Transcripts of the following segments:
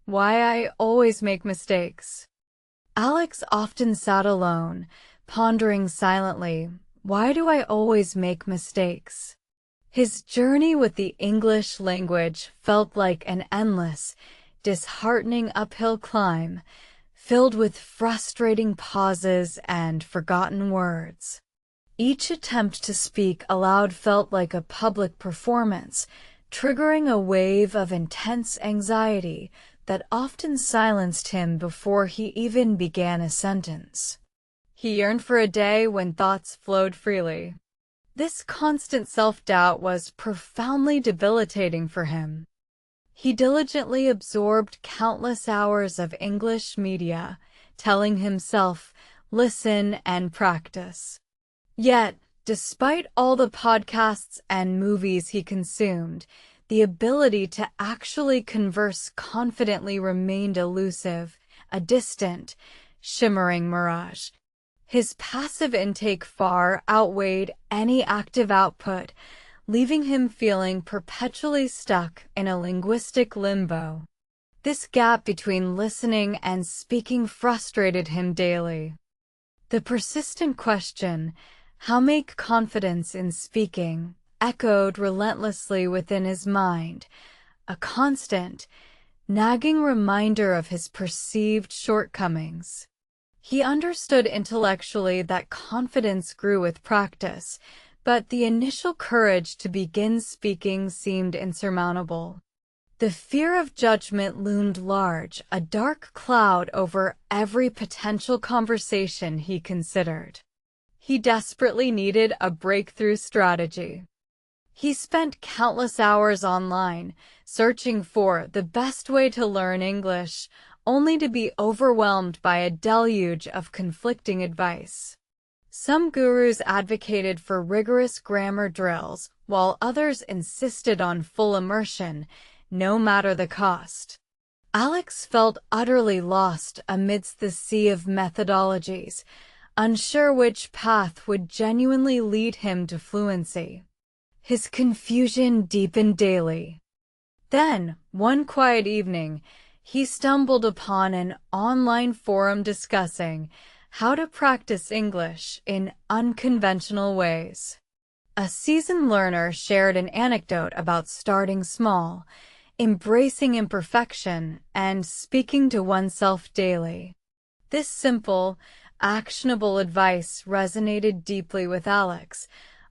Why I always make mistakes. Alex often sat alone, pondering silently, why do I always make mistakes? His journey with the English language felt like an endless, disheartening uphill climb, filled with frustrating pauses and forgotten words. Each attempt to speak aloud felt like a public performance, triggering a wave of intense anxiety that often silenced him before he even began a sentence. He yearned for a day when thoughts flowed freely. This constant self-doubt was profoundly debilitating for him. He diligently absorbed countless hours of English media, telling himself, listen and practice. Yet, despite all the podcasts and movies he consumed, the ability to actually converse confidently remained elusive, a distant, shimmering mirage. His passive intake far outweighed any active output, leaving him feeling perpetually stuck in a linguistic limbo. This gap between listening and speaking frustrated him daily. The persistent question, how make confidence in speaking, echoed relentlessly within his mind, a constant, nagging reminder of his perceived shortcomings. He understood intellectually that confidence grew with practice, but the initial courage to begin speaking seemed insurmountable. The fear of judgment loomed large, a dark cloud over every potential conversation he considered. He desperately needed a breakthrough strategy. He spent countless hours online, searching for the best way to learn English, only to be overwhelmed by a deluge of conflicting advice. Some gurus advocated for rigorous grammar drills, while others insisted on full immersion, no matter the cost. Alex felt utterly lost amidst the sea of methodologies, unsure which path would genuinely lead him to fluency. His confusion deepened daily. Then, one quiet evening, he stumbled upon an online forum discussing how to practice English in unconventional ways. A seasoned learner shared an anecdote about starting small, embracing imperfection, and speaking to oneself daily. This simple, actionable advice resonated deeply with Alex,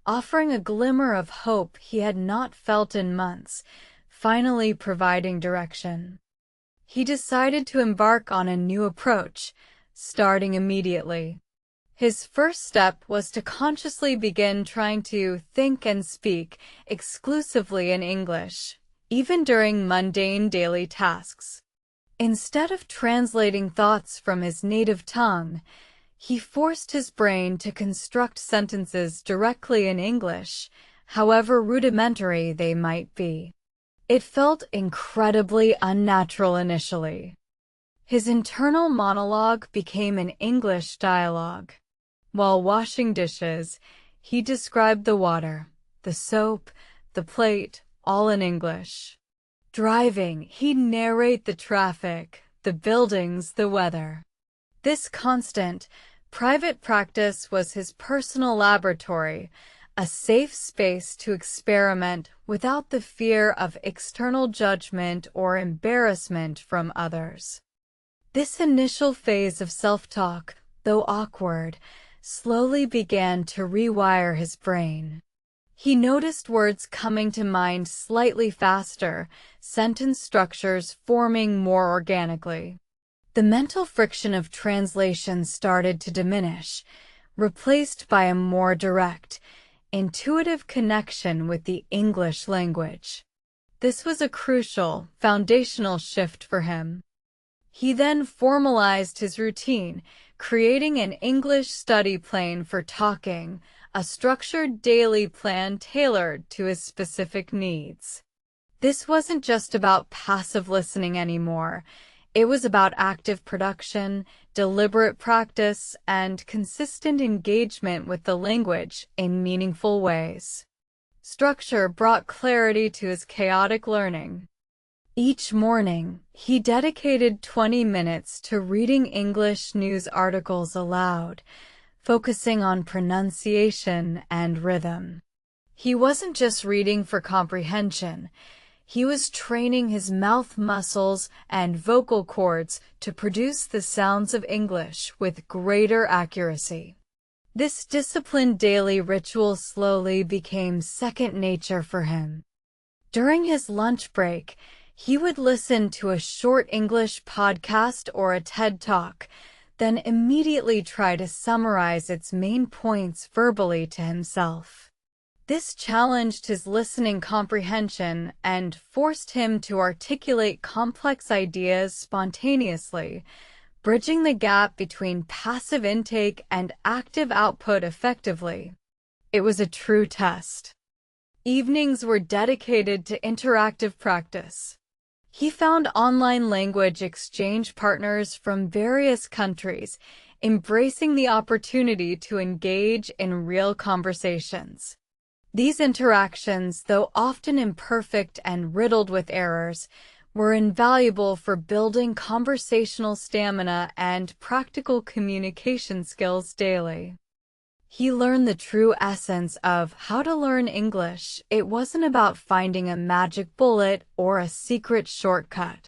offering a glimmer of hope he had not felt in months, finally providing direction. He decided to embark on a new approach, starting immediately. His first step was to consciously begin trying to think and speak exclusively in English, even during mundane daily tasks. Instead of translating thoughts from his native tongue, he forced his brain to construct sentences directly in English, however rudimentary they might be. It felt incredibly unnatural initially. His internal monologue became an English dialogue. While washing dishes, he described the water, the soap, the plate, all in English. Driving, he'd narrate the traffic, the buildings, the weather. This constant, private practice was his personal laboratory, a safe space to experiment without the fear of external judgment or embarrassment from others. This initial phase of self-talk, though awkward, slowly began to rewire his brain. He noticed words coming to mind slightly faster, sentence structures forming more organically. The mental friction of translation started to diminish, replaced by a more direct, intuitive connection with the English language. This was a crucial, foundational shift for him. He then formalized his routine, creating an English study plan for talking, a structured daily plan tailored to his specific needs. This wasn't just about passive listening anymore. It was about active production, deliberate practice, and consistent engagement with the language in meaningful ways. Structure brought clarity to his chaotic learning. Each morning, he dedicated 20 minutes to reading English news articles aloud, focusing on pronunciation and rhythm. He wasn't just reading for comprehension. He was training his mouth muscles and vocal cords to produce the sounds of English with greater accuracy. This disciplined daily ritual slowly became second nature for him. During his lunch break, he would listen to a short English podcast or a TED Talk, then immediately try to summarize its main points verbally to himself. This challenged his listening comprehension and forced him to articulate complex ideas spontaneously, bridging the gap between passive intake and active output effectively. It was a true test. Evenings were dedicated to interactive practice. He found online language exchange partners from various countries, embracing the opportunity to engage in real conversations. These interactions, though often imperfect and riddled with errors, were invaluable for building conversational stamina and practical communication skills daily. He learned the true essence of how to learn English. It wasn't about finding a magic bullet or a secret shortcut.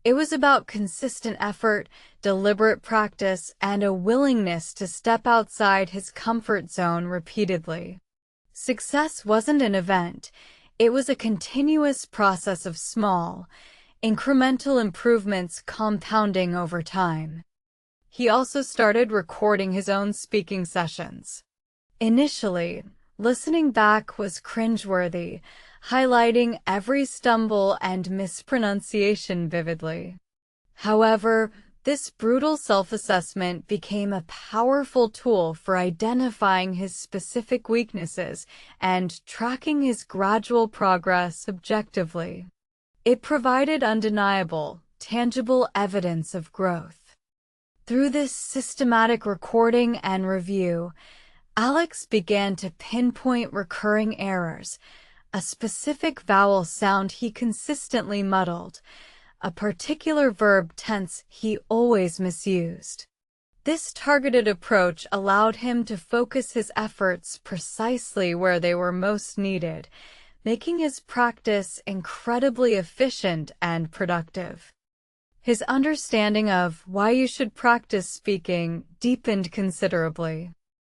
It was about consistent effort, deliberate practice, and a willingness to step outside his comfort zone repeatedly. Success wasn't an event. It was a continuous process of small, incremental improvements compounding over time. He also started recording his own speaking sessions. Initially, listening back was cringeworthy, highlighting every stumble and mispronunciation vividly. However, this brutal self-assessment became a powerful tool for identifying his specific weaknesses and tracking his gradual progress objectively. It provided undeniable, tangible evidence of growth. Through this systematic recording and review, Alex began to pinpoint recurring errors, a specific vowel sound he consistently muddled, a particular verb tense he always misused. This targeted approach allowed him to focus his efforts precisely where they were most needed, making his practice incredibly efficient and productive. His understanding of why you should practice speaking deepened considerably.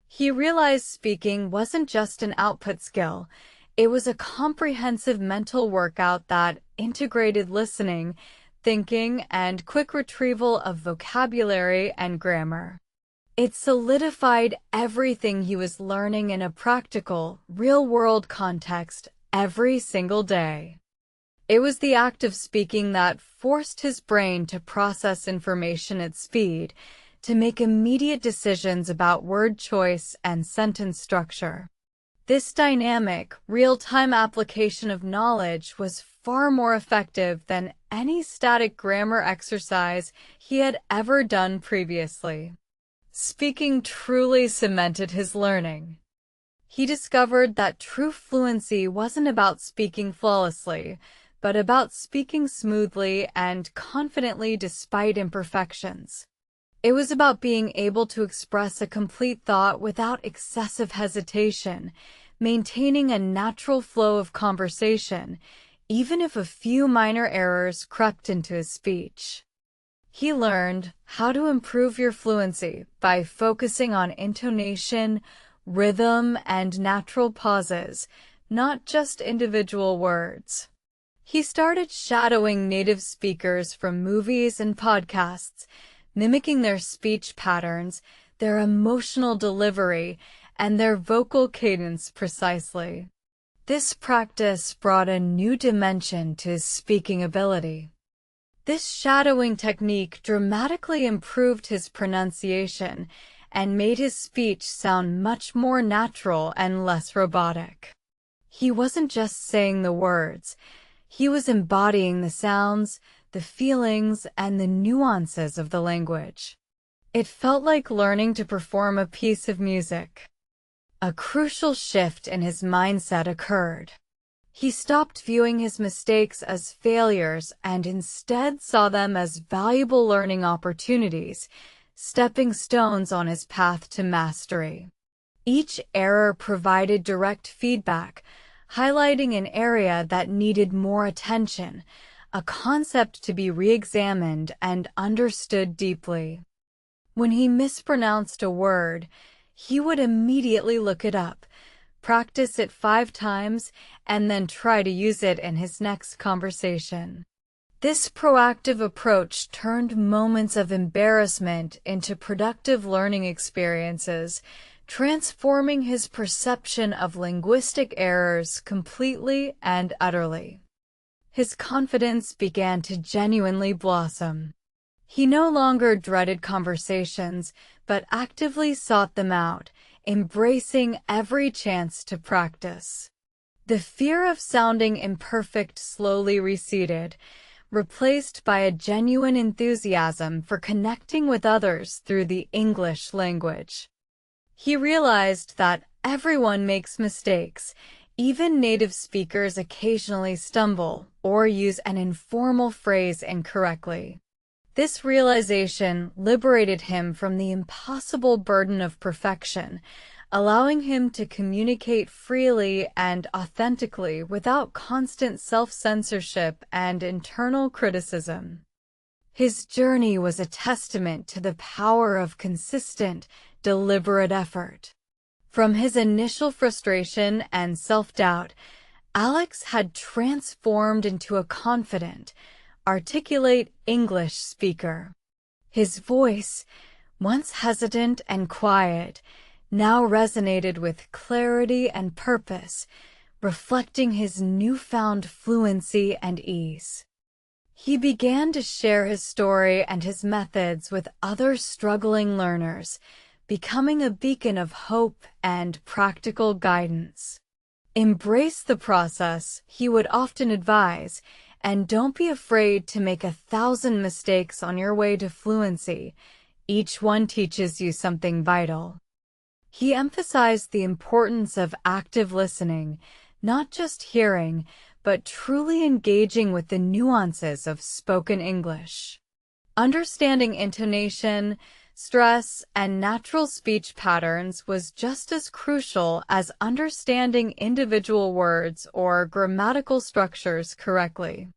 He realized speaking wasn't just an output skill, it was a comprehensive mental workout that integrated listening, thinking, and quick retrieval of vocabulary and grammar. It solidified everything he was learning in a practical, real-world context every single day. It was the act of speaking that forced his brain to process information at speed, to make immediate decisions about word choice and sentence structure. This dynamic, real-time application of knowledge was far more effective than any static grammar exercise he had ever done previously. Speaking truly cemented his learning. He discovered that true fluency wasn't about speaking flawlessly, but about speaking smoothly and confidently despite imperfections. It was about being able to express a complete thought without excessive hesitation, maintaining a natural flow of conversation, even if a few minor errors crept into his speech. He learned how to improve your fluency by focusing on intonation, rhythm, and natural pauses, not just individual words. He started shadowing native speakers from movies and podcasts, mimicking their speech patterns, their emotional delivery, and their vocal cadence precisely. This practice brought a new dimension to his speaking ability. This shadowing technique dramatically improved his pronunciation and made his speech sound much more natural and less robotic. He wasn't just saying the words, he was embodying the sounds, the feelings, and the nuances of the language. It felt like learning to perform a piece of music. A crucial shift in his mindset occurred. He stopped viewing his mistakes as failures and instead saw them as valuable learning opportunities, stepping stones on his path to mastery. Each error provided direct feedback, highlighting an area that needed more attention, a concept to be re-examined and understood deeply. When he mispronounced a word, he would immediately look it up, practice it 5 times, and then try to use it in his next conversation. This proactive approach turned moments of embarrassment into productive learning experiences, transforming his perception of linguistic errors completely and utterly. His confidence began to genuinely blossom. He no longer dreaded conversations, but actively sought them out, embracing every chance to practice. The fear of sounding imperfect slowly receded, replaced by a genuine enthusiasm for connecting with others through the English language. He realized that everyone makes mistakes. Even native speakers occasionally stumble or use an informal phrase incorrectly. This realization liberated him from the impossible burden of perfection, allowing him to communicate freely and authentically without constant self-censorship and internal criticism. His journey was a testament to the power of consistent, deliberate effort. From his initial frustration and self-doubt, Alex had transformed into a confident, articulate English speaker. His voice, once hesitant and quiet, now resonated with clarity and purpose, reflecting his newfound fluency and ease. He began to share his story and his methods with other struggling learners, becoming a beacon of hope and practical guidance. Embrace the process, he would often advise, and don't be afraid to make 1,000 mistakes on your way to fluency. Each one teaches you something vital. He emphasized the importance of active listening, not just hearing, but truly engaging with the nuances of spoken English. Understanding intonation, stress, and natural speech patterns was just as crucial as understanding individual words or grammatical structures correctly.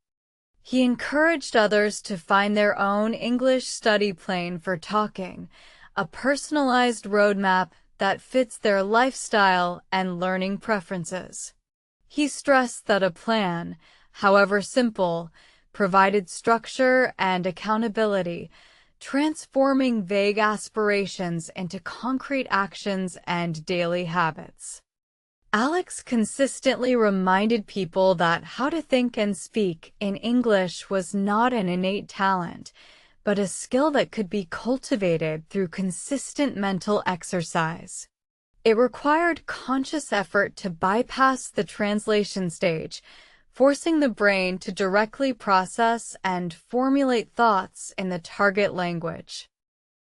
He encouraged others to find their own English study plan for talking, a personalized roadmap that fits their lifestyle and learning preferences. He stressed that a plan, however simple, provided structure and accountability, transforming vague aspirations into concrete actions and daily habits. Alex consistently reminded people that how to think and speak in English was not an innate talent, but a skill that could be cultivated through consistent mental exercise. It required conscious effort to bypass the translation stage, forcing the brain to directly process and formulate thoughts in the target language.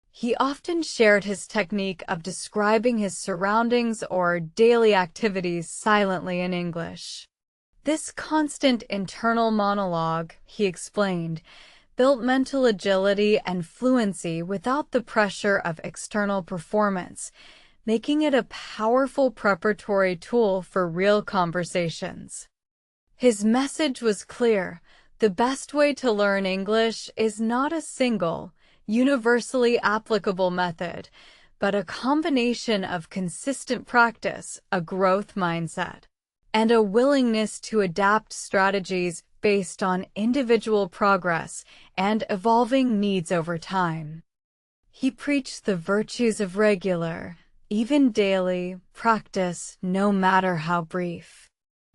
He often shared his technique of describing his surroundings or daily activities silently in English. This constant internal monologue, he explained, built mental agility and fluency without the pressure of external performance, making it a powerful preparatory tool for real conversations. His message was clear: the best way to learn English is not a single, universally applicable method, but a combination of consistent practice, a growth mindset, and a willingness to adapt strategies based on individual progress and evolving needs over time. He preached the virtues of regular, even daily, practice, no matter how brief.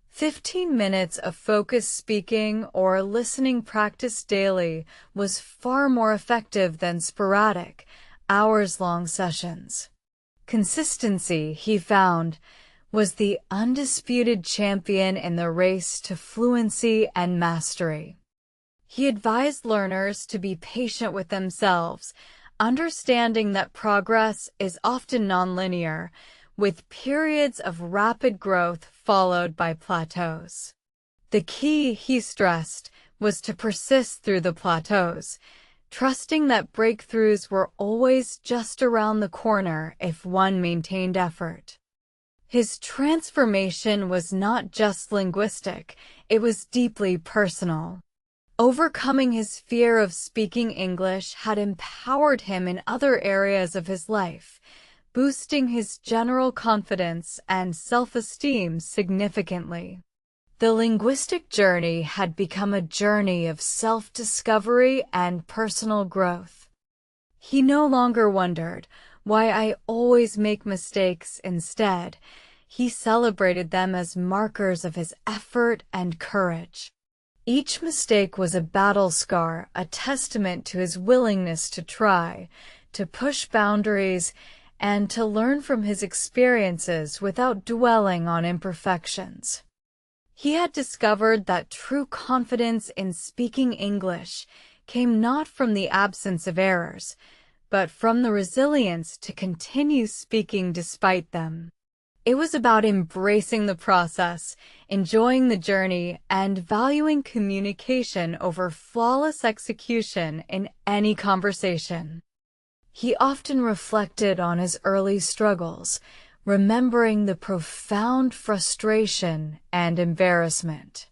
15 minutes of focused speaking or listening practice daily was far more effective than sporadic, hours-long sessions. Consistency, he found, was the undisputed champion in the race to fluency and mastery. He advised learners to be patient with themselves, understanding that progress is often nonlinear, with periods of rapid growth followed by plateaus. The key, he stressed, was to persist through the plateaus, trusting that breakthroughs were always just around the corner if one maintained effort. His transformation was not just linguistic, it was deeply personal. Overcoming his fear of speaking English had empowered him in other areas of his life, boosting his general confidence and self-esteem significantly. The linguistic journey had become a journey of self-discovery and personal growth. He no longer wondered, "Why I always make mistakes." Instead, he celebrated them as markers of his effort and courage. Each mistake was a battle scar, a testament to his willingness to try, to push boundaries, and to learn from his experiences without dwelling on imperfections. He had discovered that true confidence in speaking English came not from the absence of errors, but from the resilience to continue speaking despite them. It was about embracing the process, enjoying the journey, and valuing communication over flawless execution in any conversation. He often reflected on his early struggles, remembering the profound frustration and embarrassment.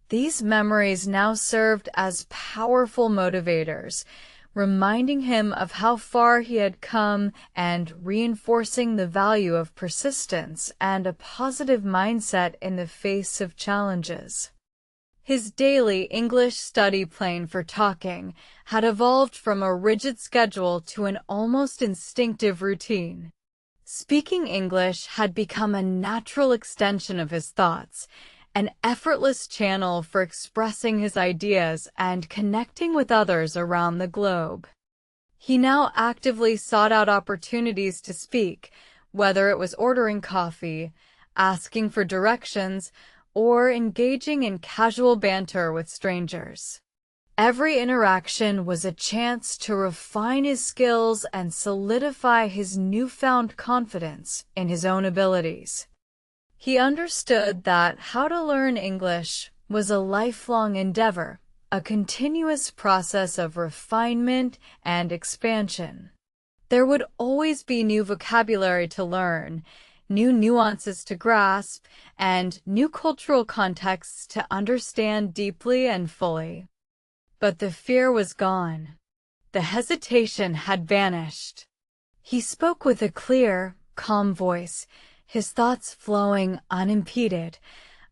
These memories now served as powerful motivators, reminding him of how far he had come and reinforcing the value of persistence and a positive mindset in the face of challenges. His daily English study plan for talking had evolved from a rigid schedule to an almost instinctive routine. Speaking English had become a natural extension of his thoughts, an effortless channel for expressing his ideas and connecting with others around the globe. He now actively sought out opportunities to speak, whether it was ordering coffee, asking for directions, or engaging in casual banter with strangers. Every interaction was a chance to refine his skills and solidify his newfound confidence in his own abilities. He understood that how to learn English was a lifelong endeavor, a continuous process of refinement and expansion. There would always be new vocabulary to learn, new nuances to grasp, and new cultural contexts to understand deeply and fully. But the fear was gone. The hesitation had vanished. He spoke with a clear, calm voice, his thoughts flowing unimpeded,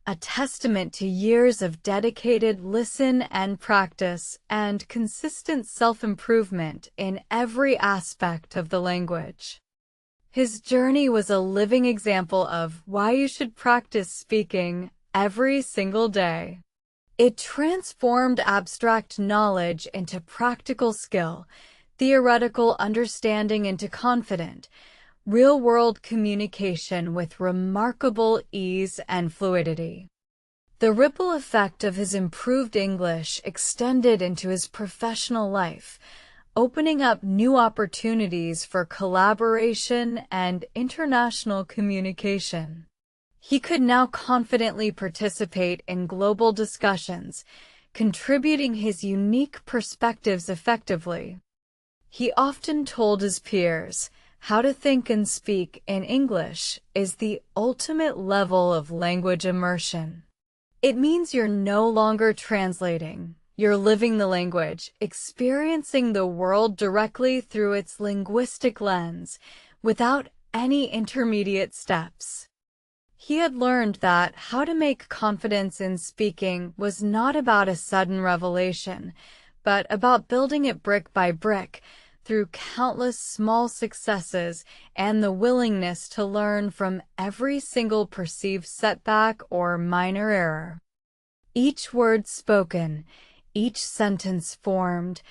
a testament to years of dedicated listen and practice and consistent self-improvement in every aspect of the language. His journey was a living example of why you should practice speaking every single day. It transformed abstract knowledge into practical skill, theoretical understanding into confident, real-world communication with remarkable ease and fluidity. The ripple effect of his improved English extended into his professional life, opening up new opportunities for collaboration and international communication. He could now confidently participate in global discussions, contributing his unique perspectives effectively. He often told his peers, "How to think and speak in English is the ultimate level of language immersion." It means you're no longer translating, you're living the language, experiencing the world directly through its linguistic lens, without any intermediate steps. He had learned that how to make confidence in speaking was not about a sudden revelation, but about building it brick by brick, through countless small successes and the willingness to learn from every single perceived setback or minor error. Each word spoken, each sentence formed,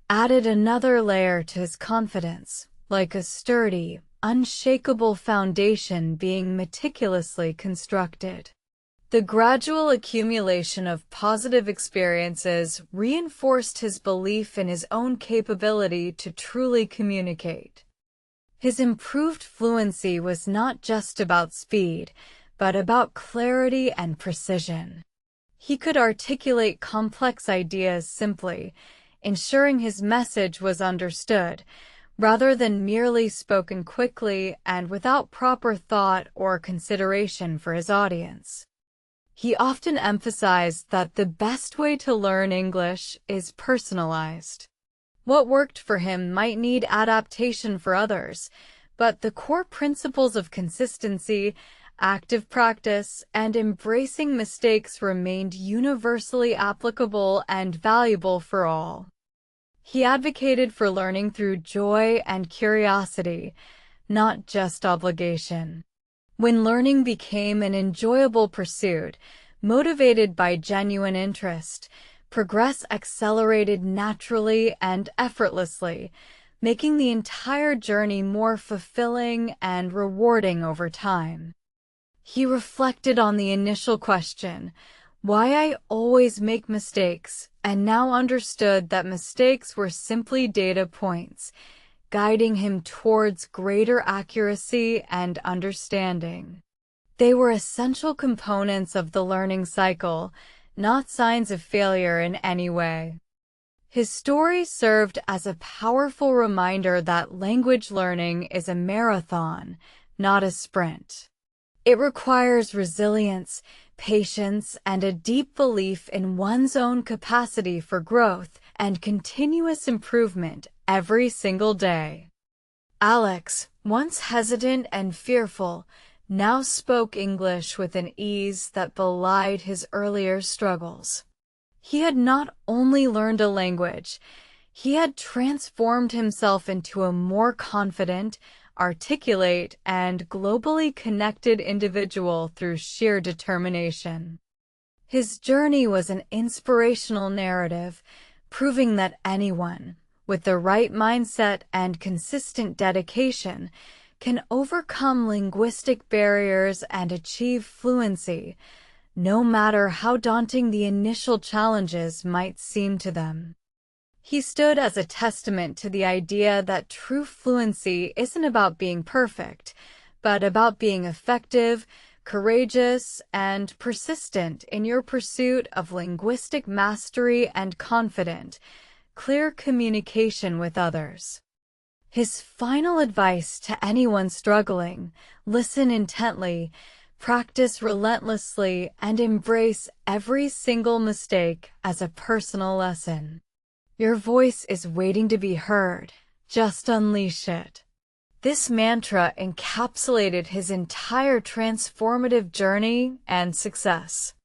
added another layer to his confidence, like a sturdy, unshakable foundation being meticulously constructed. The gradual accumulation of positive experiences reinforced his belief in his own capability to truly communicate. His improved fluency was not just about speed, but about clarity and precision. He could articulate complex ideas simply, ensuring his message was understood, rather than merely spoken quickly and without proper thought or consideration for his audience. He often emphasized that the best way to learn English is personalized. What worked for him might need adaptation for others, but the core principles of consistency, active practice, and embracing mistakes remained universally applicable and valuable for all. He advocated for learning through joy and curiosity, not just obligation. When learning became an enjoyable pursuit, motivated by genuine interest, progress accelerated naturally and effortlessly, making the entire journey more fulfilling and rewarding over time. He reflected on the initial question, why I always make mistakes, and now understood that mistakes were simply data points, guiding him towards greater accuracy and understanding. They were essential components of the learning cycle, not signs of failure in any way. His story served as a powerful reminder that language learning is a marathon, not a sprint. It requires resilience, patience, and a deep belief in one's own capacity for growth and continuous improvement every single day. Alex, once hesitant and fearful, now spoke English with an ease that belied his earlier struggles. He had not only learned a language, he had transformed himself into a more confident, articulate, and globally connected individual through sheer determination. His journey was an inspirational narrative, proving that anyone, with the right mindset and consistent dedication, can overcome linguistic barriers and achieve fluency, no matter how daunting the initial challenges might seem to them. He stood as a testament to the idea that true fluency isn't about being perfect, but about being effective, courageous, and persistent in your pursuit of linguistic mastery and confident, clear communication with others. His final advice to anyone struggling: listen intently, practice relentlessly, and embrace every single mistake as a personal lesson. Your voice is waiting to be heard. Just unleash it. This mantra encapsulated his entire transformative journey and success.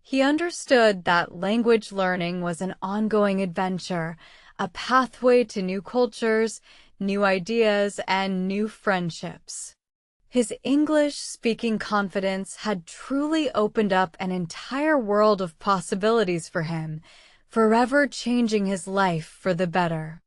He understood that language learning was an ongoing adventure, a pathway to new cultures, new ideas, and new friendships. His English-speaking confidence had truly opened up an entire world of possibilities for him, forever changing his life for the better.